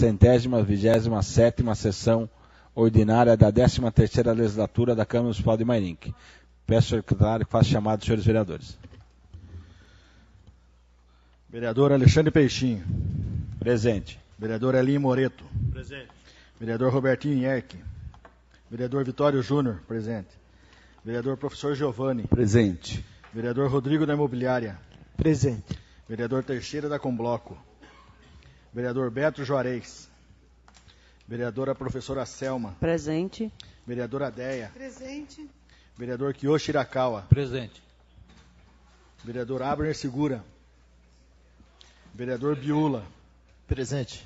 127ª sessão ordinária da 13ª legislatura da Câmara Municipal de Mairinque. Peço ao secretário que faça chamado dos senhores vereadores. Vereador Alexandre Peixinho. Presente. Vereador Elinho Moreto. Presente. Vereador Robertinho Ierque. Vereador Vitório Júnior. Presente. Vereador Professor Giovanni. Presente. Vereador Rodrigo da Imobiliária. Presente. Vereador Teixeira da Combloco. Vereador Beto Juarez. Vereadora Professora Selma. Presente. Vereadora Deia. Presente. Vereador Kiyoshi Irakawa. Presente. Vereador Abner Segura. Vereador Biula. Presente.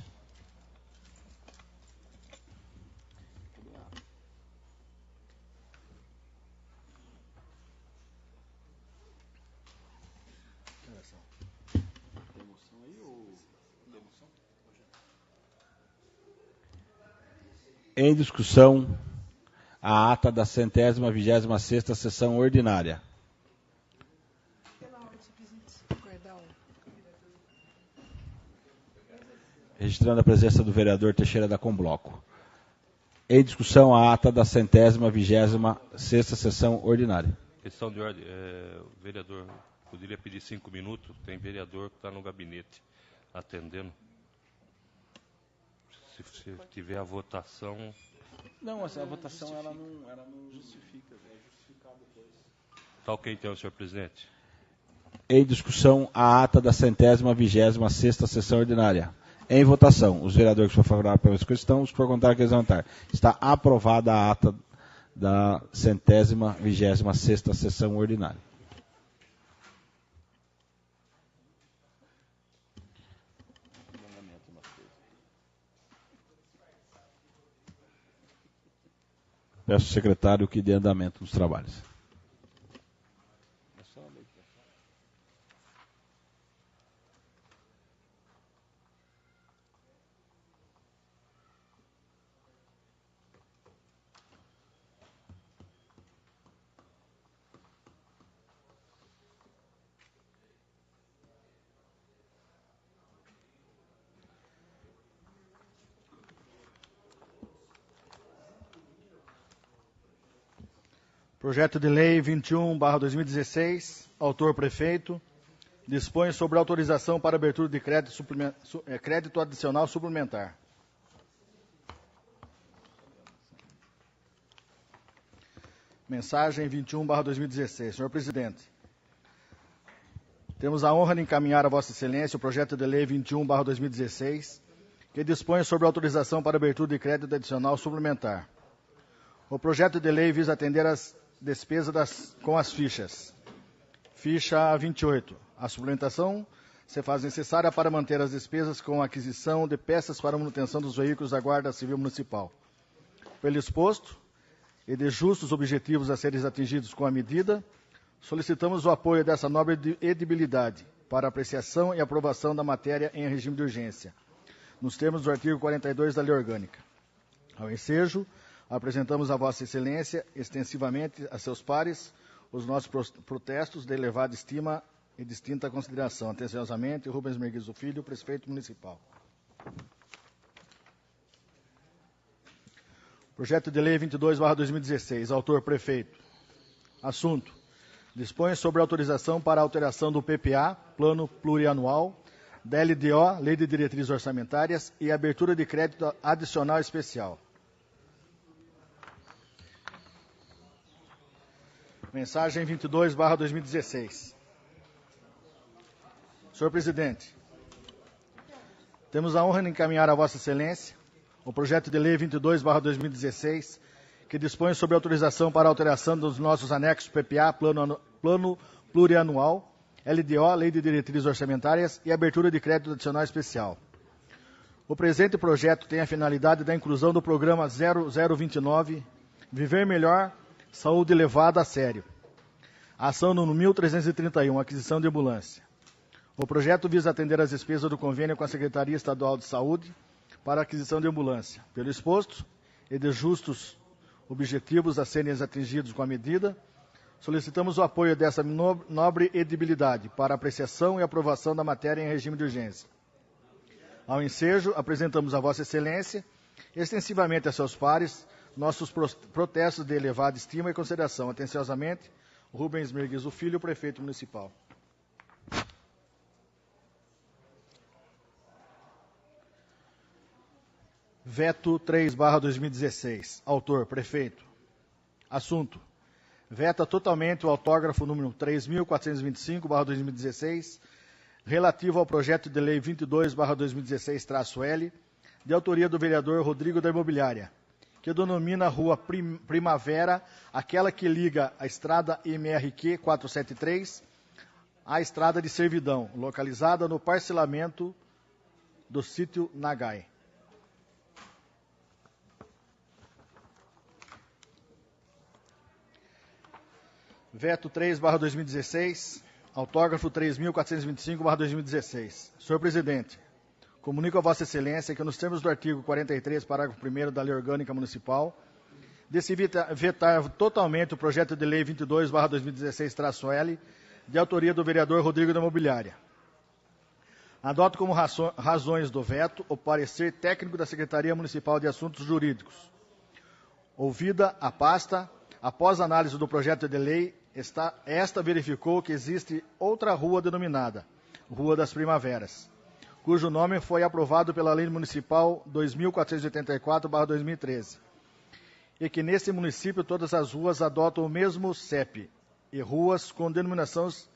Em discussão, a ata da 126ª sessão ordinária. Registrando a presença do vereador Teixeira da Combloco. Em discussão, a ata da 126ª sessão ordinária. Questão de ordem. O vereador poderia pedir 5 minutos. Tem vereador que está no gabinete atendendo. Se tiver a votação... Não, a votação ela não justifica. É justificado depois. Tá ok, então, senhor presidente. Em discussão, a ata da 126ª sessão ordinária. Em votação, os vereadores que for favoráveis pela questão, os que for contrário, que levantar. Está aprovada a ata da 126ª sessão ordinária. Peço ao secretário que dê andamento nos trabalhos. Projeto de Lei 21/2016, autor prefeito, dispõe sobre autorização para abertura de crédito adicional suplementar. Mensagem 21/2016. Senhor presidente, temos a honra de encaminhar a Vossa Excelência o projeto de Lei 21/2016, que dispõe sobre autorização para abertura de crédito adicional suplementar. O projeto de lei visa atender às despesas com as fichas. Ficha 28. A suplementação se faz necessária para manter as despesas com a aquisição de peças para a manutenção dos veículos da Guarda Civil Municipal. Pelo exposto e de justos objetivos a serem atingidos com a medida, solicitamos o apoio dessa nobre edibilidade para apreciação e aprovação da matéria em regime de urgência, nos termos do artigo 42 da Lei Orgânica. Ao ensejo, apresentamos a Vossa Excelência, extensivamente a seus pares, os nossos protestos de elevada estima e distinta consideração. Atenciosamente, Rubens Merguizo Filho, prefeito municipal. Projeto de Lei 22/2016, autor prefeito. Assunto: dispõe sobre autorização para alteração do PPA, Plano Plurianual, da LDO, Lei de Diretrizes Orçamentárias, e abertura de crédito adicional especial. Mensagem 22/2016. Senhor presidente, temos a honra de encaminhar a Vossa Excelência o projeto de Lei 22/2016, que dispõe sobre autorização para alteração dos nossos anexos PPA, Plano Plurianual, LDO, Lei de Diretrizes Orçamentárias, e abertura de crédito adicional especial. O presente projeto tem a finalidade da inclusão do programa 0029, Viver Melhor, Saúde Levada a Sério. Ação no 1331, aquisição de ambulância. O projeto visa atender às despesas do convênio com a Secretaria Estadual de Saúde para a aquisição de ambulância. Pelo exposto e de justos objetivos a serem atingidos com a medida, solicitamos o apoio dessa nobre edibilidade para apreciação e aprovação da matéria em regime de urgência. Ao ensejo, apresentamos a Vossa Excelência, extensivamente a seus pares, nossos protestos de elevada estima e consideração. Atenciosamente, Rubens Mirguizo Filho, Prefeito Municipal. Veto 3/2016. Autor, Prefeito. Assunto: veta totalmente o autógrafo número 3.425/2016, relativo ao projeto de lei 22/2016-L, de autoria do vereador Rodrigo da Imobiliária, que denomina a Rua Primavera, aquela que liga a estrada MRQ 473 à estrada de Servidão, localizada no parcelamento do sítio Nagai. Veto 3/2016, autógrafo 3.425/2016. Senhor Presidente, comunico a Vossa Excelência que, nos termos do artigo 43, parágrafo 1º da Lei Orgânica Municipal, decidi vetar totalmente o projeto de lei 22/2016-L, de autoria do vereador Rodrigo da Imobiliária. Adoto como razões do veto o parecer técnico da Secretaria Municipal de Assuntos Jurídicos. Ouvida a pasta, após análise do projeto de lei, esta verificou que existe outra rua denominada Rua das Primaveras, cujo nome foi aprovado pela Lei Municipal 2484/2013, e que nesse município todas as ruas adotam o mesmo CEP, e ruas com denominações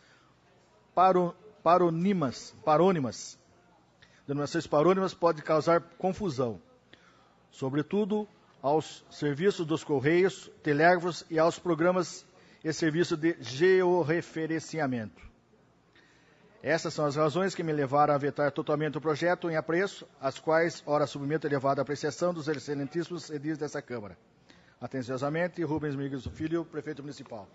parônimas. Denominações parônimas podem causar confusão, sobretudo aos serviços dos Correios, telégrafos e aos programas e serviços de georreferenciamento. Essas são as razões que me levaram a vetar totalmente o projeto em apreço, as quais, ora, submeto a elevada apreciação dos excelentíssimos edis dessa Câmara. Atenciosamente, Rubens Mirguizo Filho, Prefeito Municipal.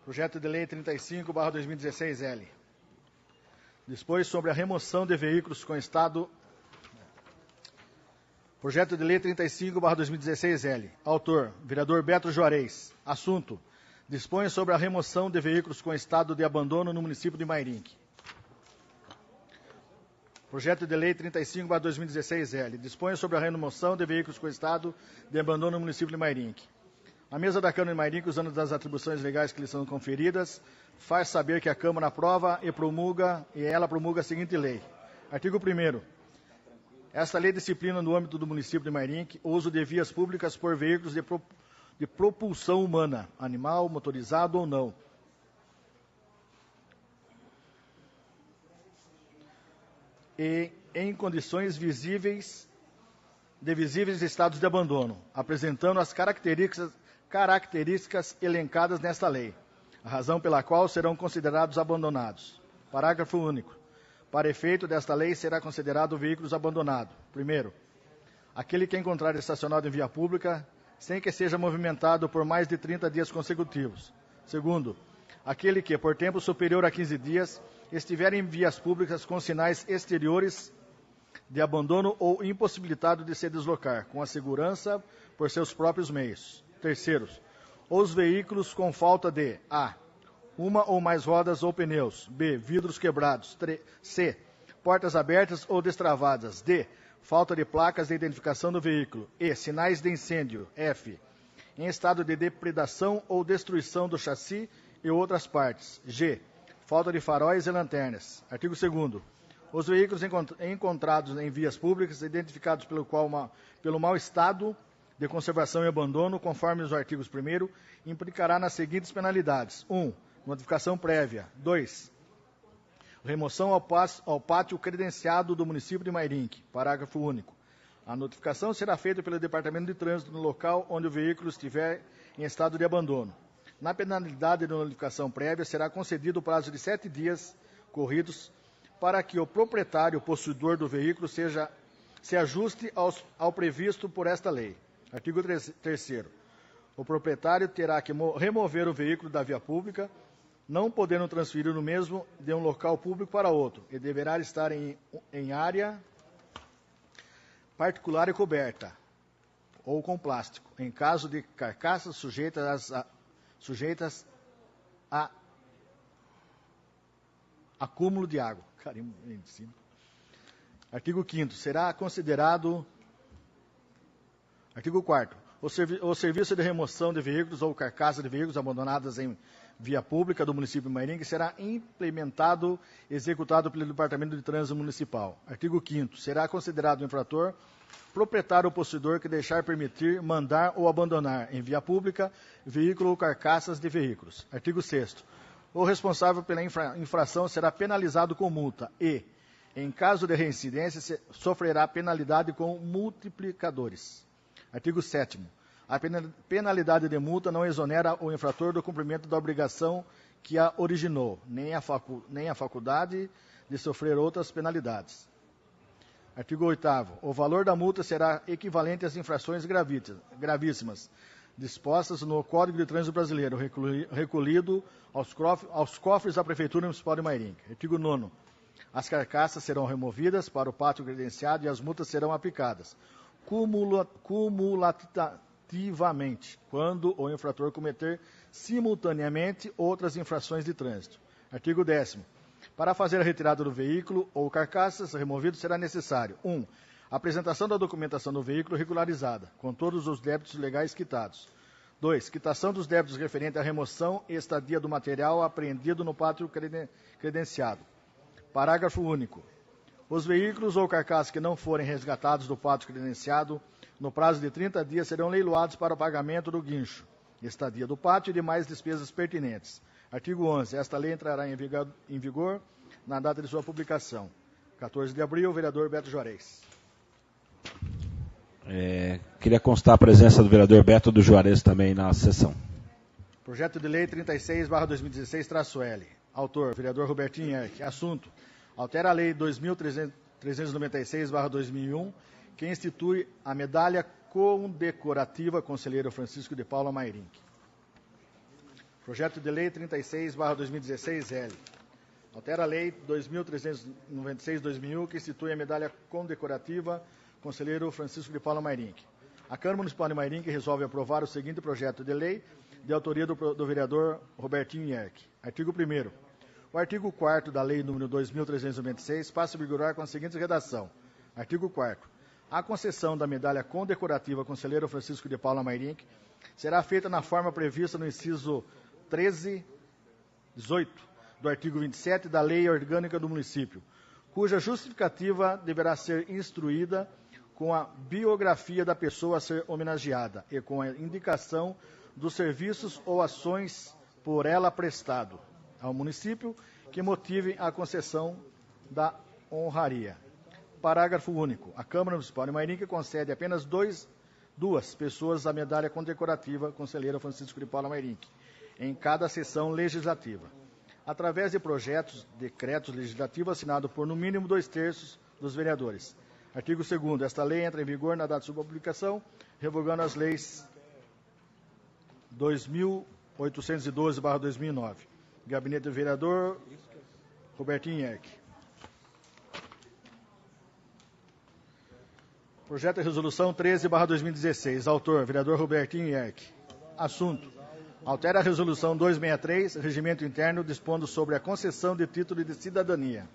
Projeto de Lei 35/2016-L. Dispõe sobre a remoção de veículos com estado... Projeto de Lei 35/2016-L. Autor, vereador Beto Juarez. Assunto: dispõe sobre a remoção de veículos com estado de abandono no município de Mairinque. Projeto de Lei 35/2016-L. Dispõe sobre a remoção de veículos com estado de abandono no município de Mairinque. A mesa da Câmara de Mairinque, usando das atribuições legais que lhe são conferidas, faz saber que a Câmara aprova e ela promulga a seguinte lei. Artigo 1º. Esta lei disciplina no âmbito do município de Mairinque o uso de vias públicas por veículos de propulsão humana, animal, motorizado ou não, e em condições de visíveis estados de abandono, apresentando as características elencadas nesta lei, a razão pela qual serão considerados abandonados. Parágrafo único. Para efeito desta lei, será considerado veículos abandonados. Primeiro, aquele que encontrar estacionado em via pública, sem que seja movimentado por mais de 30 dias consecutivos. Segundo, aquele que, por tempo superior a 15 dias, estiver em vias públicas com sinais exteriores de abandono ou impossibilitado de se deslocar, com a segurança por seus próprios meios. Terceiros, os veículos com falta de a. uma ou mais rodas ou pneus, b. vidros quebrados, c. portas abertas ou destravadas, d. falta de placas de identificação do veículo, e. sinais de incêndio, f. em estado de depredação ou destruição do chassi e outras partes, g. falta de faróis e lanternas. Artigo 2º. Os veículos encontrados em vias públicas, identificados pelo mau estado de conservação e abandono, conforme os artigos 1º, implicará nas seguintes penalidades. 1. Notificação prévia. 2. Remoção ao pátio credenciado do município de Mairinque. Parágrafo único. A notificação será feita pelo Departamento de Trânsito no local onde o veículo estiver em estado de abandono. Na penalidade de notificação prévia, será concedido o prazo de 7 dias corridos para que o proprietário possuidor do veículo se ajuste ao previsto por esta lei. Artigo 3º. O proprietário terá que remover o veículo da via pública, não podendo transferir o mesmo de um local público para outro, e deverá estar em área particular e coberta, ou com plástico, em caso de carcaças sujeitas a acúmulo de água. Carimbo em cima. Artigo 5º. Será considerado... Artigo 4º. O serviço de remoção de veículos ou carcaças de veículos abandonadas em via pública do município de Mairinque será implementado e executado pelo Departamento de Trânsito Municipal. Artigo 5º. Será considerado infrator proprietário ou possuidor que deixar, permitir, mandar ou abandonar em via pública veículo ou carcaças de veículos. Artigo 6º. O responsável pela infração será penalizado com multa e, em caso de reincidência, sofrerá penalidade com multiplicadores. Artigo 7º. A penalidade de multa não exonera o infrator do cumprimento da obrigação que a originou, nem a faculdade de sofrer outras penalidades. Artigo 8º. O valor da multa será equivalente às infrações gravíssimas dispostas no Código de Trânsito Brasileiro, recolhido aos cofres da Prefeitura Municipal de Mairinque. Artigo 9º. As carcaças serão removidas para o pátio credenciado e as multas serão aplicadas cumulativamente, quando o infrator cometer simultaneamente outras infrações de trânsito. Artigo 10º. Para fazer a retirada do veículo ou carcaças removidos, será necessário: 1. Apresentação da documentação do veículo regularizada, com todos os débitos legais quitados. 2. Quitação dos débitos referentes à remoção e estadia do material apreendido no pátio credenciado. Parágrafo único. Os veículos ou carcaças que não forem resgatados do pátio credenciado no prazo de 30 dias serão leiloados para o pagamento do guincho, estadia do pátio e demais despesas pertinentes. Artigo 11. Esta lei entrará em vigor na data de sua publicação. 14 de abril, vereador Beto Juarez. Queria constar a presença do vereador Beto do Juarez também na sessão. Projeto de lei 36/2016-L. Autor, vereador Robertinho Erck. Assunto: altera a lei 2396/2001, que institui a medalha condecorativa Conselheiro Francisco de Paula Mairinque. Projeto de lei 36/2016-L. Altera a lei 2396/2001, que institui a medalha condecorativa Conselheiro Francisco de Paula Mairinque. A Câmara Municipal de Mairinque resolve aprovar o seguinte projeto de lei, de autoria do vereador Robertinho Erck. Artigo 1º. O artigo 4º da Lei nº 2.396 passa a vigorar com a seguinte redação. Artigo 4º. A concessão da medalha condecorativa Conselheiro Francisco de Paula Mairinque será feita na forma prevista no inciso 18 do artigo 27 da Lei Orgânica do Município, cuja justificativa deverá ser instruída com a biografia da pessoa a ser homenageada e com a indicação dos serviços ou ações por ela prestado ao município que motivem a concessão da honraria. Parágrafo único. A Câmara Municipal de Mairinque concede apenas duas pessoas a medalha condecorativa Conselheiro Francisco de Paula Mairinque, em cada sessão legislativa, através de projetos, decretos legislativos assinados por no mínimo 2/3 dos vereadores. Artigo 2º. Esta lei entra em vigor na data de sua publicação, revogando as leis 2.812/2009. Gabinete do vereador Robertinho Erck. Projeto de resolução 13/2016. Autor, vereador Robertinho Erck. Assunto: altera a resolução 263, regimento interno, dispondo sobre a concessão de título de cidadania.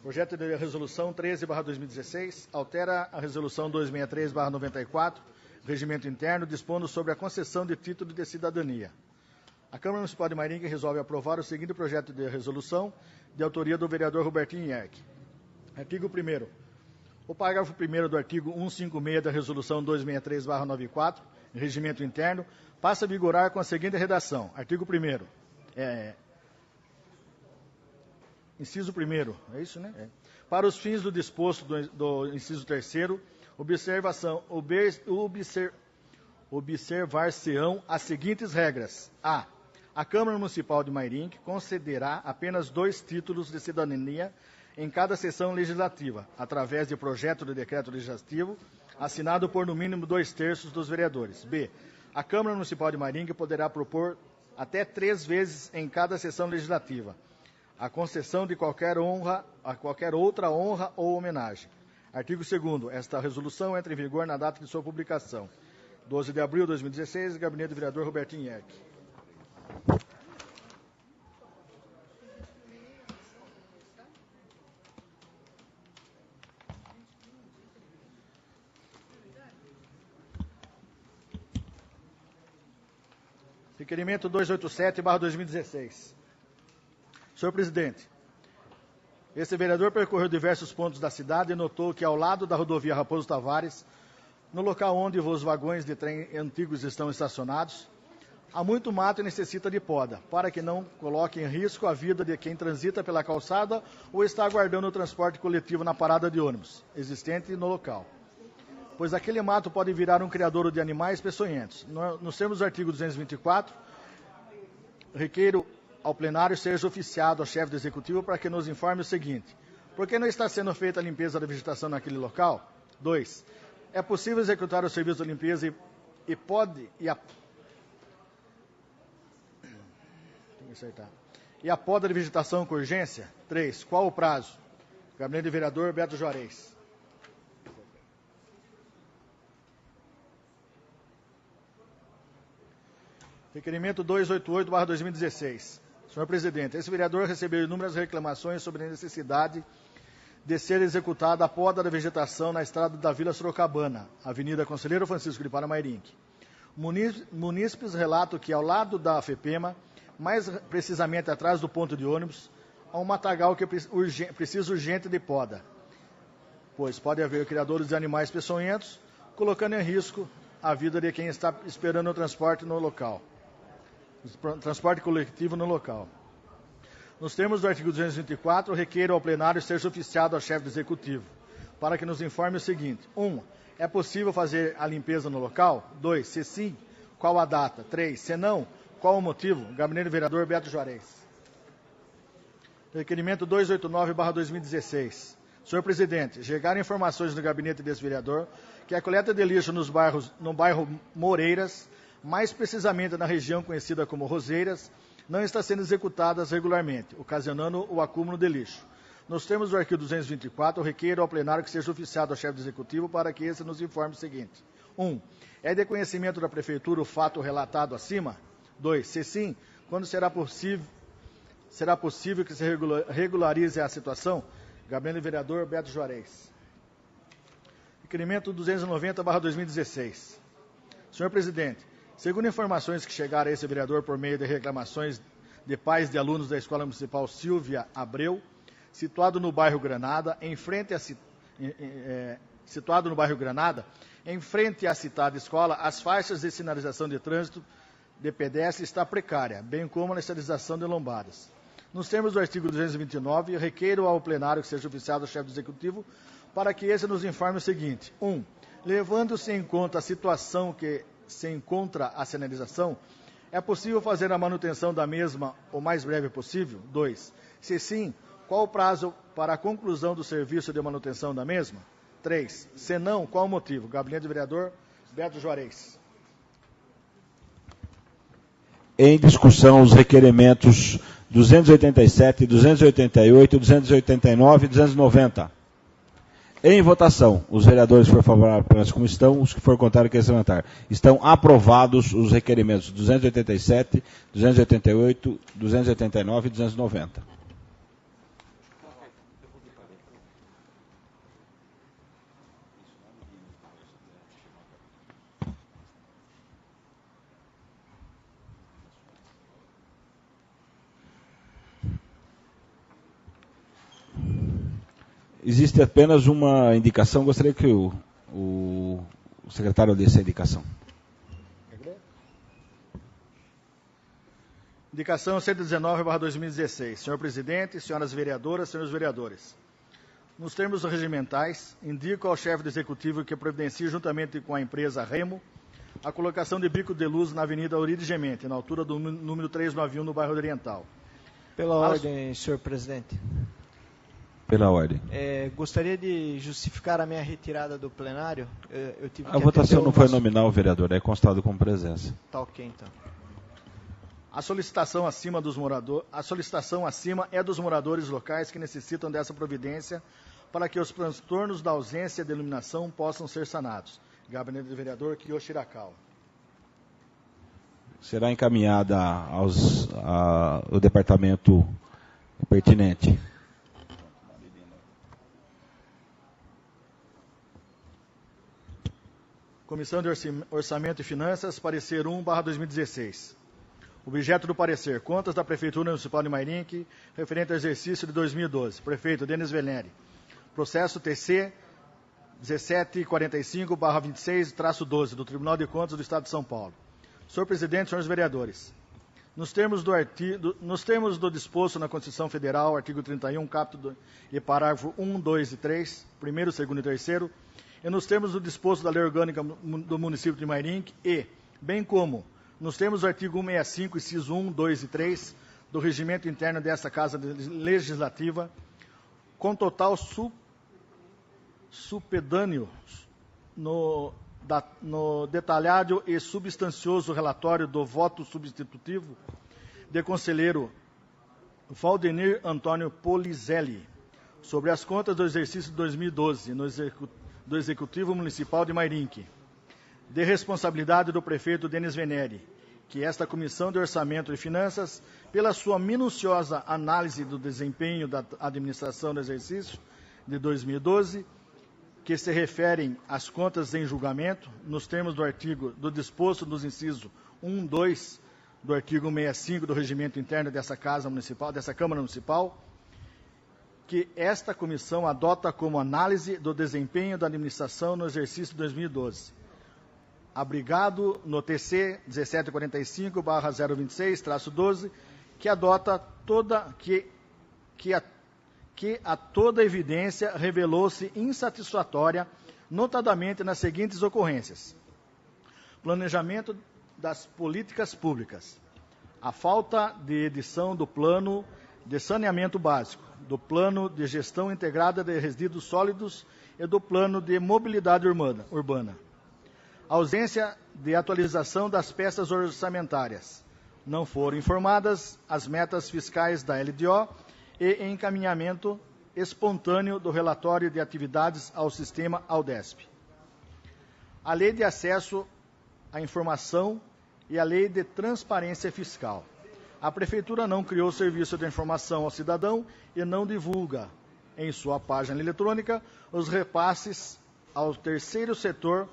Projeto de resolução 13/2016. Altera a resolução 263/94, regimento interno, dispondo sobre a concessão de título de cidadania. A Câmara Municipal de Mairinque resolve aprovar o seguinte projeto de resolução, de autoria do vereador Robertinho Erck. Artigo 1º. O parágrafo 1º do artigo 156 da resolução 263/94, regimento interno, passa a vigorar com a seguinte redação. Artigo 1º. Inciso 1º, é isso, né? Para os fins do disposto do inciso 3º, observar-se-ão as seguintes regras. A Câmara Municipal de Mairinque concederá apenas 2 títulos de cidadania em cada sessão legislativa, através de projeto de decreto legislativo, assinado por no mínimo 2/3 dos vereadores. B. A Câmara Municipal de Mairinque poderá propor até 3 vezes em cada sessão legislativa a concessão de qualquer outra honra ou homenagem, Artigo 2º. Esta resolução entra em vigor na data de sua publicação. 12 de abril de 2016, Gabinete do Vereador Robertinho Yerck. Requerimento 287/2016. Senhor presidente, esse vereador percorreu diversos pontos da cidade e notou que ao lado da rodovia Raposo Tavares, no local onde os vagões de trem antigos estão estacionados, há muito mato e necessita de poda, para que não coloque em risco a vida de quem transita pela calçada ou está aguardando o transporte coletivo na parada de ônibus existente no local. Pois aquele mato pode virar um criadouro de animais peçonhentos. Nos termos do artigo 224, requeiro ao plenário seja oficiado ao chefe do executivo para que nos informe o seguinte: por que não está sendo feita a limpeza da vegetação naquele local? 2. É possível executar o serviço de limpeza e a poda de vegetação com urgência? 3. Qual o prazo? Gabinete do Vereador Beto Juarez. Requerimento 288/2016. Senhor presidente, esse vereador recebeu inúmeras reclamações sobre a necessidade de ser executada a poda da vegetação na estrada da Vila Sorocabana, Avenida Conselheiro Francisco de Paramairink. Munícipes relatam que ao lado da FEPEMA, mais precisamente atrás do ponto de ônibus, há um matagal que precisa urgente de poda, pois pode haver criadores de animais peçonhentos, colocando em risco a vida de quem está esperando o transporte no local. Transporte coletivo no local. Nos termos do artigo 224, requeiro ao plenário seja oficiado ao chefe do executivo, para que nos informe o seguinte: 1. É possível fazer a limpeza no local? 2. Se sim, qual a data? 3. Se não, qual o motivo? Gabinete do Vereador Beto Juarez. Requerimento 289/2016. Senhor presidente, chegaram informações no gabinete desse vereador que a coleta de lixo no bairro Moreiras, mais precisamente na região conhecida como Roseiras, não está sendo executadas regularmente, ocasionando o acúmulo de lixo. Nos termos do artigo 224, requeiro ao plenário que seja oficiado ao chefe do executivo para que esse nos informe o seguinte: 1. É de conhecimento da prefeitura o fato relatado acima? 2. Se sim, quando será possível que se regularize a situação? Gabinete do Vereador Beto Juarez. Requerimento 290/2016. Senhor presidente, segundo informações que chegaram a esse vereador por meio de reclamações de pais de alunos da Escola Municipal Silvia Abreu, situado no bairro Granada, em frente à citada escola, as faixas de sinalização de trânsito de pedestre está precária, bem como a sinalização de lombadas. Nos termos do artigo 229, requeiro ao plenário que seja oficiado ao chefe do executivo para que esse nos informe o seguinte: 1. Levando-se em conta a situação que se encontra a sinalização, é possível fazer a manutenção da mesma o mais breve possível? 2. Se sim, qual o prazo para a conclusão do serviço de manutenção da mesma? 3. Se não, qual o motivo? Gabinete do Vereador Beto Juarez. Em discussão, os requerimentos 287, 288, 289 e 290. Em votação, os vereadores que for favorável apenas como estão, os que for contrário que levantar. Estão aprovados os requerimentos 287, 288, 289 e 290. Existe apenas uma indicação, gostaria que o secretário desse a indicação. Indicação 119/2016. Senhor presidente, senhoras vereadoras, senhores vereadores. Nos termos regimentais, indico ao chefe do executivo que providencie juntamente com a empresa Remo a colocação de bico de luz na Avenida Auride Gemente, na altura do número 391, no bairro Oriental. Pela ordem, senhor presidente. Pela ordem. Gostaria de justificar a minha retirada do plenário. A votação não foi nominal, vereador, é constado com presença. Tá ok, então. A solicitação acima é dos moradores locais que necessitam dessa providência para que os transtornos da ausência de iluminação possam ser sanados. Gabinete do vereador Kiyoshi Hirakawa. Será encaminhada ao departamento pertinente. Comissão de Orçamento e Finanças, parecer 1/2016. Objeto do parecer: contas da Prefeitura Municipal de Mairinque, referente ao exercício de 2012. Prefeito Denis Venere. Processo TC 1745/26-12 do Tribunal de Contas do Estado de São Paulo. Senhor presidente, senhores vereadores, nos termos do disposto na Constituição Federal, artigo 31, caput e parágrafo 1, 2 e 3, primeiro, segundo e terceiro, e nos termos do disposto da Lei Orgânica do Município de Mairinque e, bem como nos termos do artigo 165, inciso 1, 2 e 3 do Regimento Interno desta Casa Legislativa, com total supedâneo no detalhado e substancioso relatório do voto substitutivo de conselheiro Valdenir Antônio Polizelli sobre as contas do exercício de 2012 do Executivo Municipal de Mairinque, de responsabilidade do prefeito Denis Venere, que esta Comissão de Orçamento e Finanças, pela sua minuciosa análise do desempenho da administração do exercício de 2012, que se referem às contas em julgamento, nos termos do disposto dos incisos 1, 2 do artigo 165 do Regimento Interno dessa Câmara Municipal, que esta comissão adota como análise do desempenho da administração no exercício de 2012. Abrigado no TC 1745/026-12, que adota que a toda evidência revelou-se insatisfatória, notadamente nas seguintes ocorrências: planejamento das políticas públicas, a falta de edição do plano de saneamento básico, do plano de gestão integrada de resíduos sólidos e do plano de mobilidade urbana. Ausência de atualização das peças orçamentárias. Não foram informadas as metas fiscais da LDO e encaminhamento espontâneo do relatório de atividades ao sistema Aldesp. A Lei de Acesso à Informação e a Lei de Transparência Fiscal. A Prefeitura não criou o serviço de informação ao cidadão e não divulga em sua página eletrônica os repasses ao terceiro setor,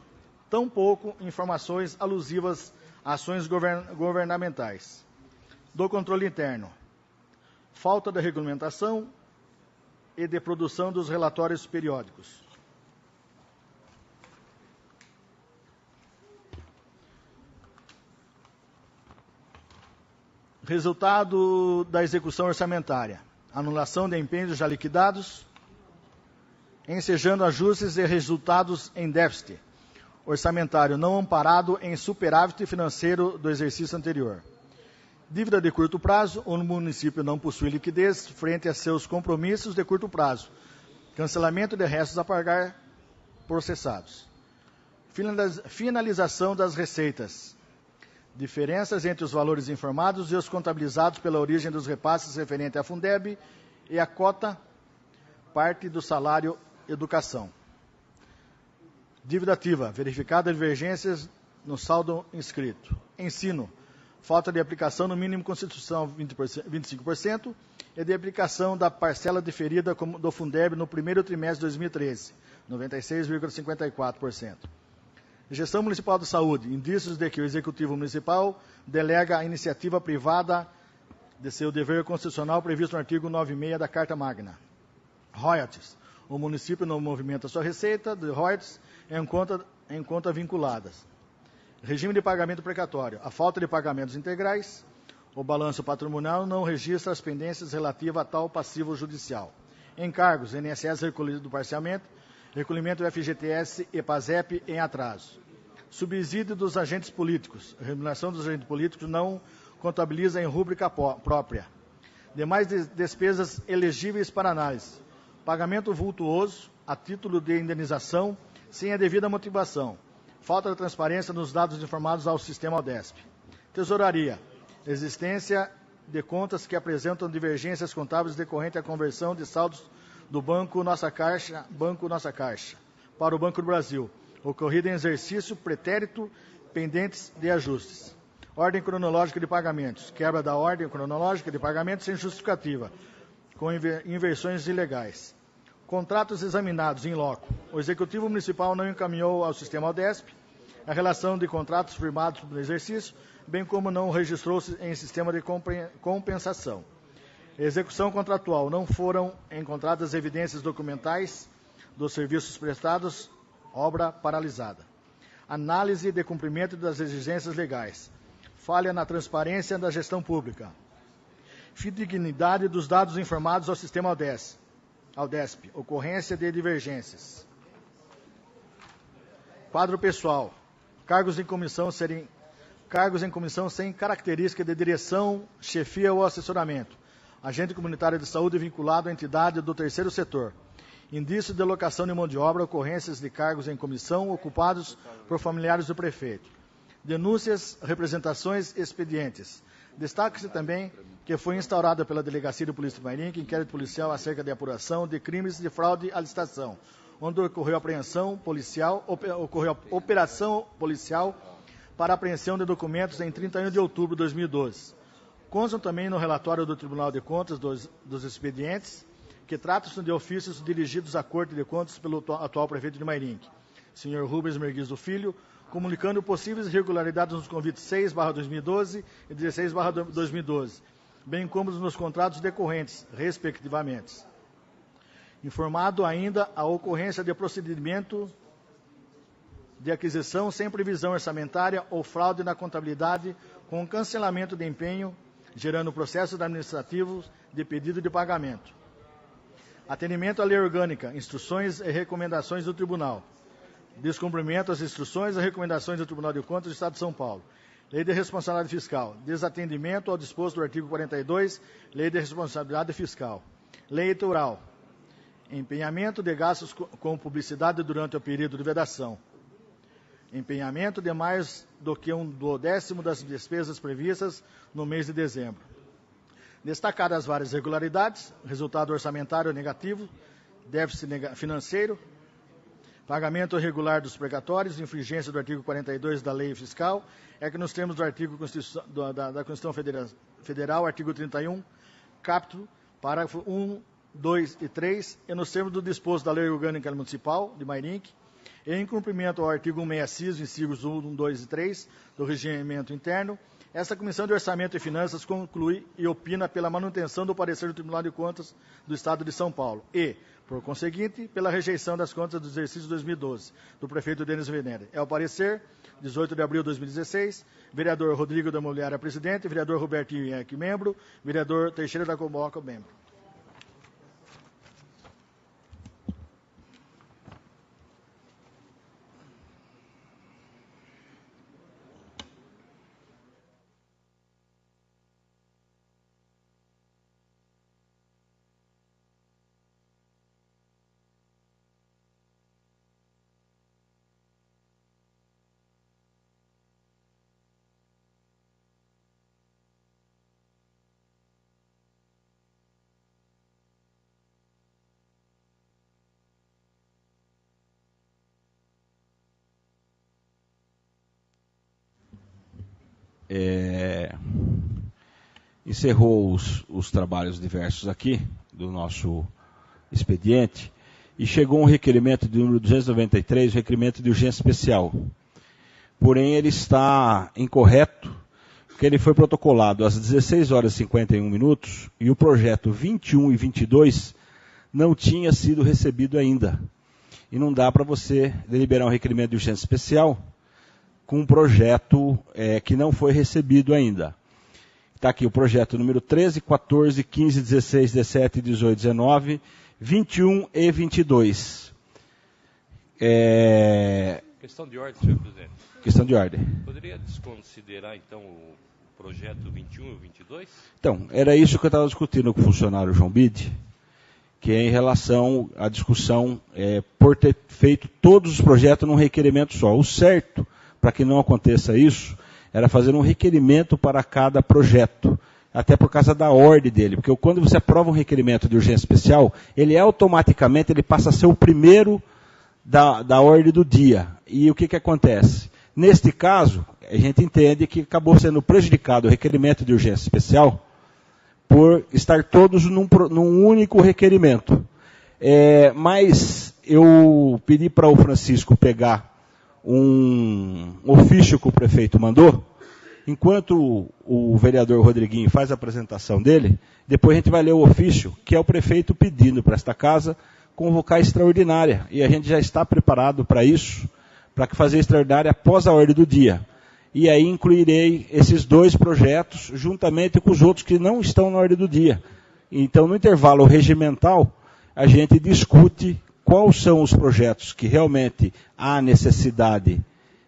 tampouco informações alusivas a ações governamentais. Do controle interno. Falta de regulamentação e de produção dos relatórios periódicos. Resultado da execução orçamentária: anulação de empenhos já liquidados, ensejando ajustes e resultados em déficit orçamentário não amparado em superávit financeiro do exercício anterior. Dívida de curto prazo: o município não possui liquidez frente a seus compromissos de curto prazo. Cancelamento de restos a pagar processados. Finalização das receitas. Diferenças entre os valores informados e os contabilizados pela origem dos repasses referente à Fundeb e a cota parte do salário educação. Dívida ativa. Verificada divergências no saldo inscrito. Ensino. Falta de aplicação no mínimo constitucional 25% e de aplicação da parcela diferida do Fundeb no primeiro trimestre de 2013, 96,54%. Gestão Municipal de Saúde. Indícios de que o Executivo Municipal delega à iniciativa privada de seu dever constitucional previsto no artigo 96 da Carta Magna. Royalties. O município não movimenta sua receita de royalties em conta vinculadas. Regime de pagamento precatório. A falta de pagamentos integrais. O balanço patrimonial não registra as pendências relativas a tal passivo judicial. Encargos. INSS recolhido parcialmente. Recolhimento do FGTS e PASEP em atraso. Subsídio dos agentes políticos. A remuneração dos agentes políticos não contabiliza em rúbrica própria. Demais despesas elegíveis para análise. Pagamento vultuoso a título de indenização sem a devida motivação. Falta de transparência nos dados informados ao sistema Aldesp. Tesouraria. Existência de contas que apresentam divergências contábeis decorrente à conversão de saldos do Banco Nossa Caixa, para o Banco do Brasil, ocorrida em exercício pretérito pendentes de ajustes. Ordem cronológica de pagamentos, quebra da ordem cronológica de pagamentos sem justificativa, com inversões ilegais. Contratos examinados em loco. O Executivo Municipal não encaminhou ao sistema ODESP a relação de contratos firmados no exercício, bem como não registrou-se em sistema de compensação. Execução contratual. Não foram encontradas evidências documentais dos serviços prestados, obra paralisada. Análise de cumprimento das exigências legais. Falha na transparência da gestão pública. Fidedignidade dos dados informados ao sistema ODESP. Ocorrência de divergências. Quadro pessoal. Cargos em comissão sem característica de direção, chefia ou assessoramento. Agente comunitário de saúde vinculado à entidade do terceiro setor. Indício de locação de mão de obra, ocorrências de cargos em comissão ocupados por familiares do prefeito. Denúncias, representações, expedientes. Destaca-se também que foi instaurada pela Delegacia de Polícia de Mairink inquérito policial acerca de apuração de crimes de fraude à licitação, onde ocorreu operação policial para apreensão de documentos em 31 de outubro de 2012. Constam também no relatório do Tribunal de Contas dos expedientes que tratam-se de ofícios dirigidos à Corte de Contas pelo atual prefeito de Mairink, senhor Rubens Merguiz do Filho, comunicando possíveis irregularidades nos convites 6/2012 e 16/2012, bem como nos contratos decorrentes, respectivamente. Informado ainda a ocorrência de procedimento de aquisição sem previsão orçamentária ou fraude na contabilidade com cancelamento de empenho, gerando processos administrativos de pedido de pagamento. Atendimento à lei orgânica, instruções e recomendações do Tribunal. Descumprimento às instruções e recomendações do Tribunal de Contas do Estado de São Paulo. Lei de Responsabilidade Fiscal. Desatendimento ao disposto do artigo 42, Lei de Responsabilidade Fiscal. Lei eleitoral. Empenhamento de gastos com publicidade durante o período de vedação. Empenhamento de mais do que 1/10 das despesas previstas no mês de dezembro. Destacadas as várias irregularidades, resultado orçamentário negativo, déficit financeiro, pagamento irregular dos precatórios, infringência do artigo 42 da Lei Fiscal, é que nos termos do artigo da Constituição Federal, artigo 31, capítulo, parágrafo 1, 2 e 3, e nos termos do disposto da Lei Orgânica Municipal de Mairink, em cumprimento ao artigo 166, incisos 1, 2 e 3 do Regimento Interno, esta Comissão de Orçamento e Finanças conclui e opina pela manutenção do parecer do Tribunal de Contas do Estado de São Paulo e, por conseguinte, pela rejeição das contas do exercício 2012 do prefeito Denis Venere. É o parecer, 18 de abril de 2016, vereador Rodrigo da Mulher, presidente, vereador Roberto Ienque, membro, vereador Teixeira da Comoca, membro. Encerrou os trabalhos diversos aqui do nosso expediente e chegou um requerimento de número 293, requerimento de urgência especial. Porém, ele está incorreto, porque ele foi protocolado às 16 horas e 51 minutos e o projeto 21 e 22 não tinha sido recebido ainda. E não dá para você deliberar um requerimento de urgência especial com um projeto que não foi recebido ainda. Está aqui o projeto número 13, 14, 15, 16, 17, 18, 19, 21 e 22. Questão de ordem, senhor presidente. Questão de ordem. Poderia desconsiderar, então, o projeto 21 e 22? Então, era isso que eu estava discutindo com o funcionário João Bide, que é em relação à discussão por ter feito todos os projetos num requerimento só. O certo, para que não aconteça isso, era fazer um requerimento para cada projeto. até por causa da ordem dele, porque quando você aprova um requerimento de urgência especial, ele automaticamente ele passa a ser o primeiro da ordem do dia. E o que acontece? Neste caso, a gente entende que acabou sendo prejudicado o requerimento de urgência especial por estar todos num único requerimento. Mas eu pedi para o Francisco pegar um ofício que o prefeito mandou. Enquanto o vereador Rodriguinho faz a apresentação dele, depois a gente vai ler o ofício, que é o prefeito pedindo para esta casa convocar extraordinária. E a gente já está preparado para isso, para fazer extraordinária após a ordem do dia. E aí incluirei esses 2 projetos, juntamente com os outros que não estão na ordem do dia. Então, no intervalo regimental, a gente discute quais são os projetos que realmente há necessidade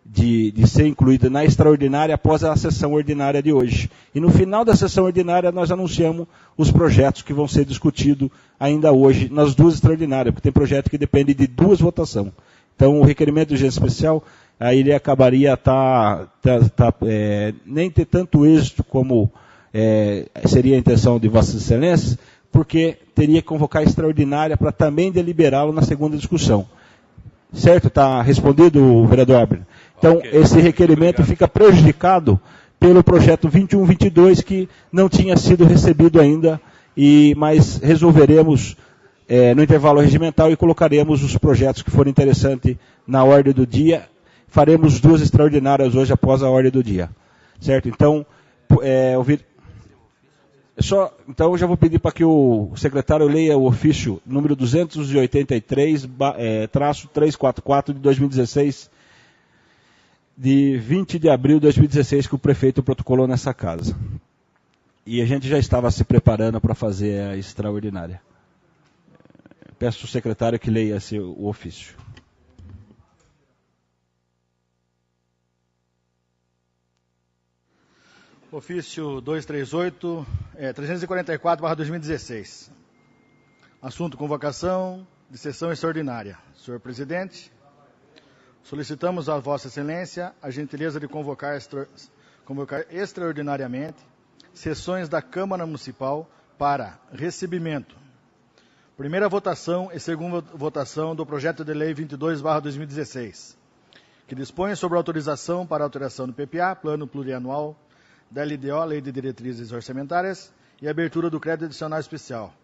de ser incluído na extraordinária após a sessão ordinária de hoje. E no final da sessão ordinária nós anunciamos os projetos que vão ser discutidos ainda hoje nas 2 extraordinárias, porque tem projeto que depende de 2 votações. Então o requerimento de urgência especial, aí ele acabaria nem ter tanto êxito como seria a intenção de Vossas Excelências, porque teria que convocar a extraordinária para também deliberá-lo na segunda discussão. Certo? Está respondido, vereador Abner? Então, esse requerimento fica prejudicado pelo projeto 2122, que não tinha sido recebido ainda, mas resolveremos no intervalo regimental e colocaremos os projetos que forem interessantes na ordem do dia. Faremos 2 extraordinárias hoje após a ordem do dia. Certo? Então, então eu já vou pedir para que o secretário leia o ofício número 283-344 de 2016, de 20 de abril de 2016, que o prefeito protocolou nessa casa. E a gente já estava se preparando para fazer a extraordinária. Peço ao secretário que leia o ofício. Ofício 344/2016. Assunto: convocação de sessão extraordinária. Senhor presidente, solicitamos a Vossa Excelência a gentileza de convocar extraordinariamente sessões da Câmara Municipal para recebimento, primeira votação e segunda votação do projeto de lei 22/2016, que dispõe sobre autorização para alteração do PPA, Plano Plurianual da LDO, Lei de Diretrizes Orçamentárias, e abertura do crédito adicional especial,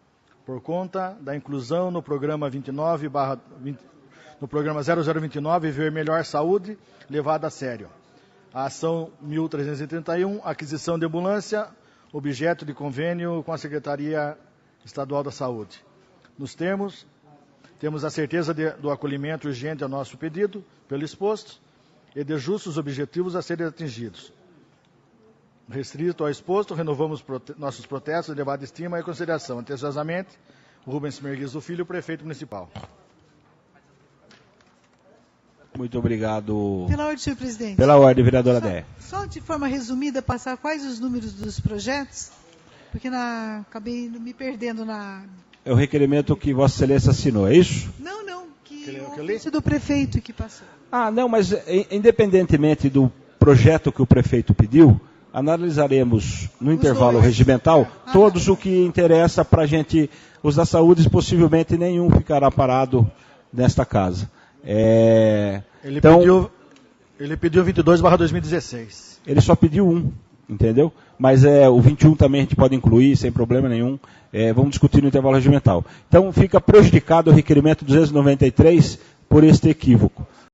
por conta da inclusão no programa 0029, Ver Melhor Saúde, levada a sério. A ação 1331, aquisição de ambulância, objeto de convênio com a Secretaria Estadual da Saúde. Nos termos, temos a certeza do acolhimento urgente ao nosso pedido, pelo exposto, e de justos objetivos a serem atingidos. Restrito ao exposto, renovamos nossos protestos de elevada estima e consideração. Atenciosamente, Rubens Merguizo Filho, prefeito municipal. Muito obrigado. Pela ordem, senhor presidente. Pela ordem, vereadora Déia. Só de forma resumida, passar quais os números dos projetos, porque acabei me perdendo na... É o requerimento que Vossa Excelência assinou, é isso? Não, o ofício do prefeito que passou. Não, mas independentemente do projeto que o prefeito pediu, analisaremos no intervalo regimental todos o que interessa para a gente, os da saúde, possivelmente nenhum ficará parado nesta casa. Ele pediu 22/2016. Ele só pediu um, entendeu? Mas o 21 também a gente pode incluir, sem problema nenhum. Vamos discutir no intervalo regimental. Então fica prejudicado o requerimento 293 por este equívoco.